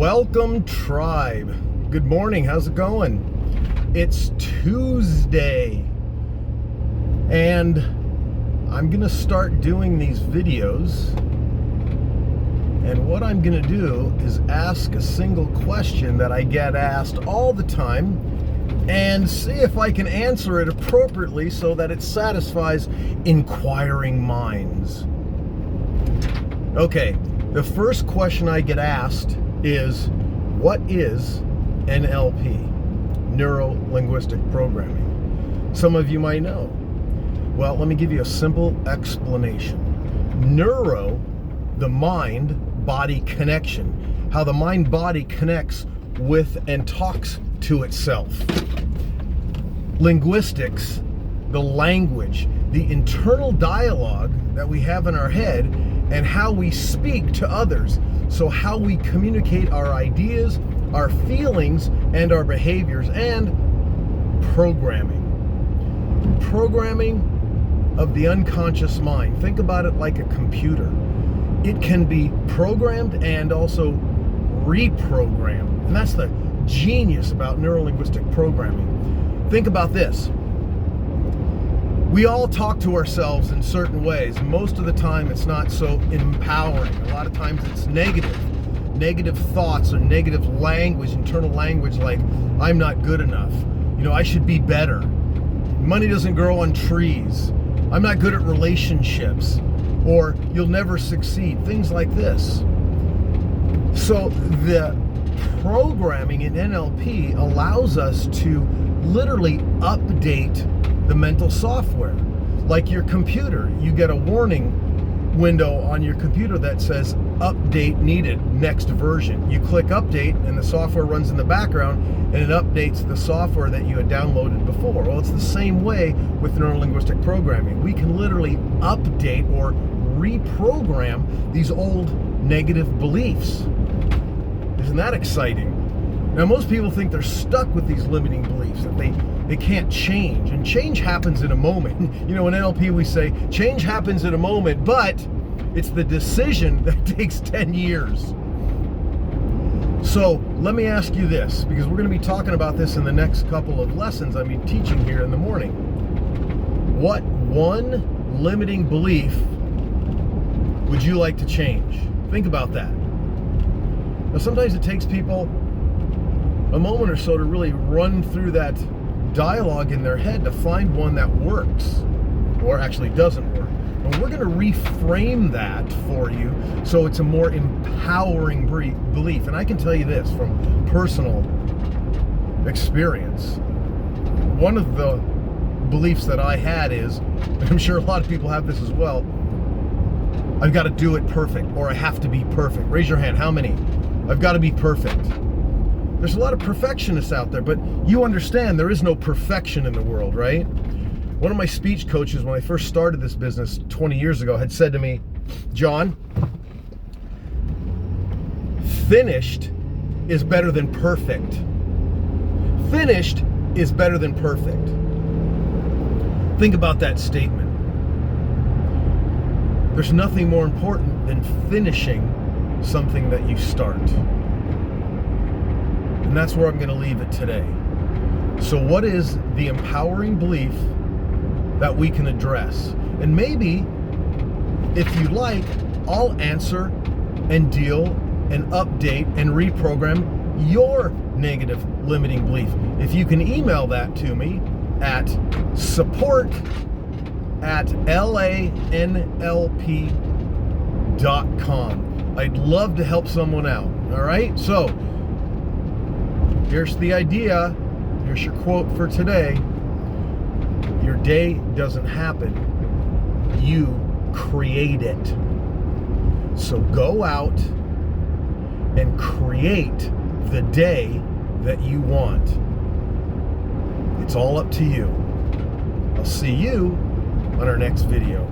Welcome, tribe. Good morning. How's it going? It's Tuesday, and I'm gonna start doing these videos, and what I'm gonna do is ask a single question that I get asked all the time and see if I can answer it appropriately so that it satisfies inquiring minds. Okay, the first question I get asked is, what is NLP? Neuro Linguistic Programming. Some of you might know. Well, let me give you a simple explanation. Neuro, the mind-body connection, how the mind-body connects with and talks to itself. Linguistics, the language, the internal dialogue that we have in our head and how we speak to others. So how we communicate our ideas, our feelings, and our behaviors, and programming. Programming of the unconscious mind. Think about it like a computer. It can be programmed and also reprogrammed. And that's the genius about neuro-linguistic programming. Think about this. We all talk to ourselves in certain ways. Most of the time it's not so empowering. A lot of times it's negative. Negative thoughts or negative language, internal language like, I'm not good enough. You know, I should be better. Money doesn't grow on trees. I'm not good at relationships. Or you'll never succeed. Things like this. So the programming in NLP allows us to literally update the mental software. Like your computer, you get a warning window on your computer that says update needed, next version. You click update and the software runs in the background and it updates the software that you had downloaded before. Well, it's the same way with neuro-linguistic programming. We can literally update or reprogram these old negative beliefs. Isn't that exciting? Now, most people think they're stuck with these limiting beliefs, that they can't change. And change happens in a moment. You know, in NLP we say, change happens in a moment, but it's the decision that takes 10 years. So let me ask you this, because we're going to be talking about this in the next couple of lessons I'm teaching here in the morning. What one limiting belief would you like to change? Think about that. Now, sometimes it takes people a moment or so to really run through that dialogue in their head to find one that works, or actually doesn't work. And we're going to reframe that for you so it's a more empowering belief. And I can tell you this from personal experience. One of the beliefs that I had is, and I'm sure a lot of people have this as well, I've got to do it perfect, or I have to be perfect. Raise your hand, how many? I've got to be perfect. There's a lot of perfectionists out there, but you understand there is no perfection in the world, right? One of my speech coaches, when I first started this business 20 years ago, had said to me, John, finished is better than perfect. Finished is better than perfect. Think about that statement. There's nothing more important than finishing something that you start. And that's where I'm going to leave it today. So what is the empowering belief that we can address? And maybe, if you like, I'll answer and deal and update and reprogram your negative limiting belief. If you can email that to me at support@lanlp.com. I'd love to help someone out. All right? So, here's the idea. Here's your quote for today. Your day doesn't happen. You create it. So go out and create the day that you want. It's all up to you. I'll see you on our next video.